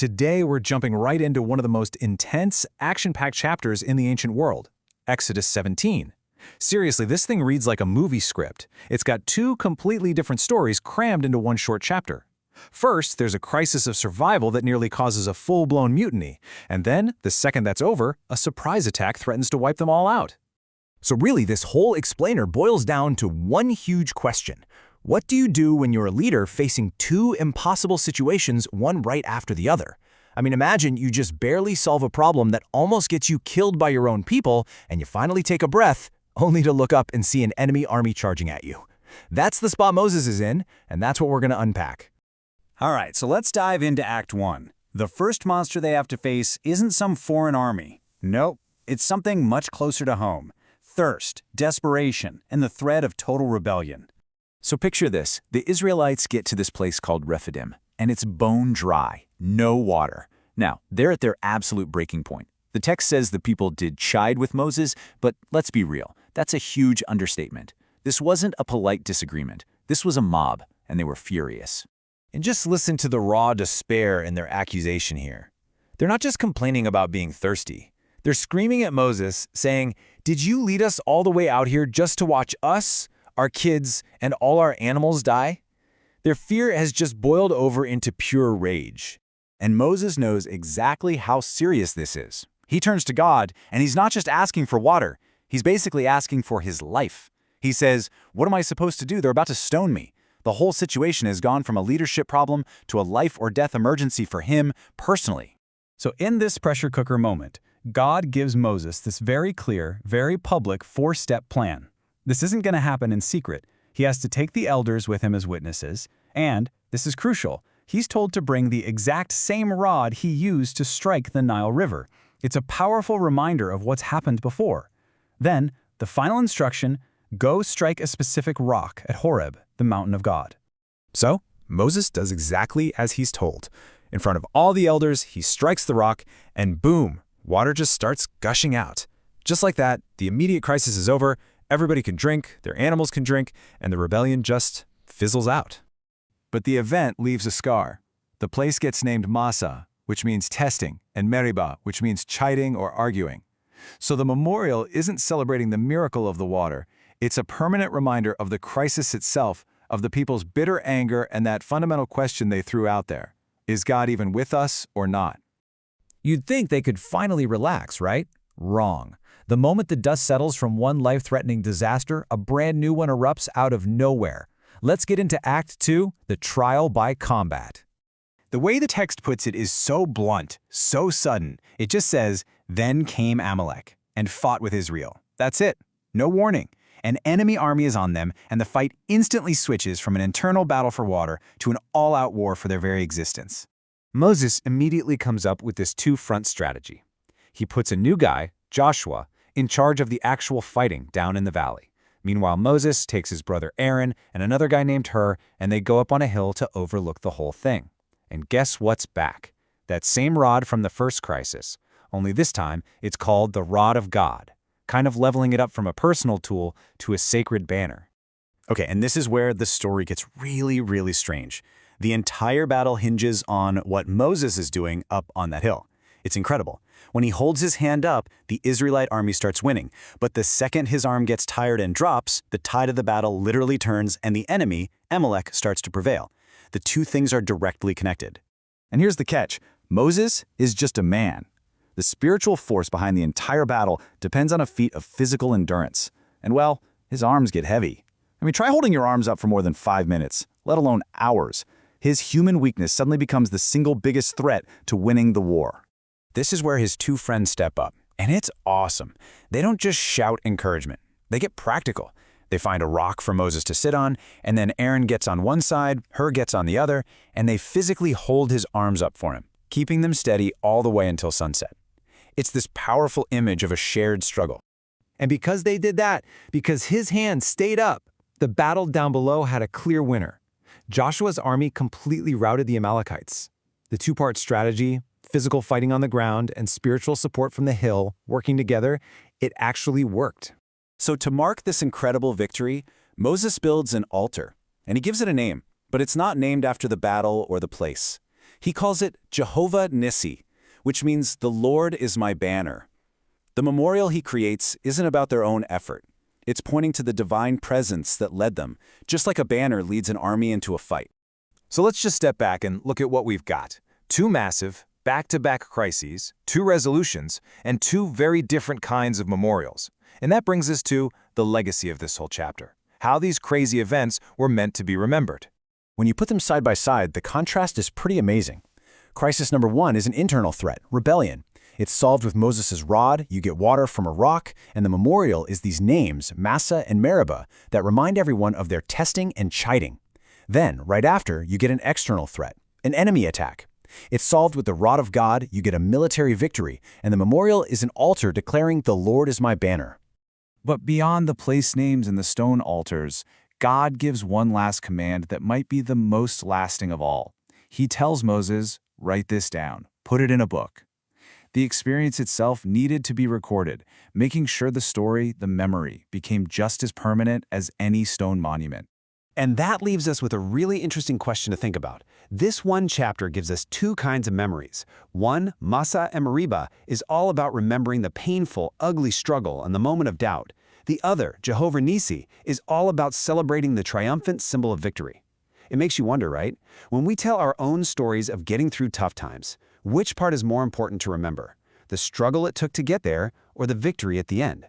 Today we're jumping right into one of the most intense, action-packed chapters in the ancient world, Exodus 17. Seriously, this thing reads like a movie script. It's got two completely different stories crammed into one short chapter. First, there's a crisis of survival that nearly causes a full-blown mutiny, and then, the second that's over, a surprise attack threatens to wipe them all out. So really, this whole explainer boils down to one huge question. What do you do when you're a leader facing two impossible situations, one right after the other? I mean, imagine you just barely solve a problem that almost gets you killed by your own people, and you finally take a breath, only to look up and see an enemy army charging at you. That's the spot Moses is in, and that's what we're going to unpack. All right, so let's dive into Act 1. The first monster they have to face isn't some foreign army. Nope, it's something much closer to home. Thirst, desperation, and the threat of total rebellion. So picture this. The Israelites get to this place called Rephidim, and it's bone dry, no water. Now, they're at their absolute breaking point. The text says the people did chide with Moses, but let's be real, that's a huge understatement. This wasn't a polite disagreement. This was a mob, and they were furious. And just listen to the raw despair in their accusation here. They're not just complaining about being thirsty. They're screaming at Moses, saying, "Did you lead us all the way out here just to watch us, our kids, and all our animals die?" Their fear has just boiled over into pure rage. And Moses knows exactly how serious this is. He turns to God, and he's not just asking for water. He's basically asking for his life. He says, "What am I supposed to do? They're about to stone me." The whole situation has gone from a leadership problem to a life-or-death emergency for him personally. So in this pressure cooker moment, God gives Moses this very clear, very public four-step plan. This isn't going to happen in secret. He has to take the elders with him as witnesses, and, this is crucial, he's told to bring the exact same rod he used to strike the Nile River. It's a powerful reminder of what's happened before. Then, the final instruction, go strike a specific rock at Horeb, the mountain of God. So, Moses does exactly as he's told. In front of all the elders, he strikes the rock, and boom, water just starts gushing out. Just like that, the immediate crisis is over, everybody can drink, their animals can drink, and the rebellion just fizzles out. But the event leaves a scar. The place gets named Massa, which means testing, and Meribah, which means chiding or arguing. So the memorial isn't celebrating the miracle of the water. It's a permanent reminder of the crisis itself, of the people's bitter anger and that fundamental question they threw out there. Is God even with us or not? You'd think they could finally relax, right? Wrong. The moment the dust settles from one life-threatening disaster, a brand new one erupts out of nowhere. Let's get into Act 2, the trial by combat. The way the text puts it is so blunt, so sudden. It just says, "Then came Amalek and fought with Israel." That's it. No warning. An enemy army is on them, and the fight instantly switches from an internal battle for water to an all-out war for their very existence. Moses immediately comes up with this two-front strategy. He puts a new guy, Joshua, in charge of the actual fighting down in the valley. Meanwhile, Moses takes his brother Aaron and another guy named Hur, and they go up on a hill to overlook the whole thing. And guess what's back? That same rod from the first crisis, only this time it's called the Rod of God, kind of leveling it up from a personal tool to a sacred banner. Okay, and this is where the story gets really, really strange. The entire battle hinges on what Moses is doing up on that hill. It's incredible. When he holds his hand up, the Israelite army starts winning. But the second his arm gets tired and drops, the tide of the battle literally turns and the enemy, Amalek, starts to prevail. The two things are directly connected. And here's the catch. Moses is just a man. The spiritual force behind the entire battle depends on a feat of physical endurance. And well, his arms get heavy. I mean, try holding your arms up for more than 5 minutes, let alone hours. His human weakness suddenly becomes the single biggest threat to winning the war. This is where his two friends step up, and it's awesome. They don't just shout encouragement. They get practical. They find a rock for Moses to sit on, and then Aaron gets on one side, Hur gets on the other, and they physically hold his arms up for him, keeping them steady all the way until sunset. It's this powerful image of a shared struggle. And because they did that, because his hand stayed up, the battle down below had a clear winner. Joshua's army completely routed the Amalekites. The two-part strategy, physical fighting on the ground and spiritual support from the hill, working together, it actually worked. So to mark this incredible victory, Moses builds an altar, and he gives it a name, but it's not named after the battle or the place. He calls it Jehovah Nissi, which means the Lord is my banner. The memorial he creates isn't about their own effort. It's pointing to the divine presence that led them, just like a banner leads an army into a fight. So let's just step back and look at what we've got. Two massive, back-to-back crises, two resolutions, and two very different kinds of memorials. And that brings us to the legacy of this whole chapter, how these crazy events were meant to be remembered. When you put them side by side, the contrast is pretty amazing. Crisis number 1 is an internal threat, rebellion. It's solved with Moses' rod, you get water from a rock, and the memorial is these names, Massah and Meribah, that remind everyone of their testing and chiding. Then, right after, you get an external threat, an enemy attack. It's solved with the rod of God, you get a military victory, and the memorial is an altar declaring the Lord is my banner. But beyond the place names and the stone altars, God gives one last command that might be the most lasting of all. He tells Moses, write this down, put it in a book. The experience itself needed to be recorded, making sure the story, the memory, became just as permanent as any stone monument. And that leaves us with a really interesting question to think about. This one chapter gives us two kinds of memories. One, Massah and Meribah, is all about remembering the painful, ugly struggle and the moment of doubt. The other, Jehovah Nissi, is all about celebrating the triumphant symbol of victory. It makes you wonder, right? When we tell our own stories of getting through tough times, which part is more important to remember? The struggle it took to get there, or the victory at the end?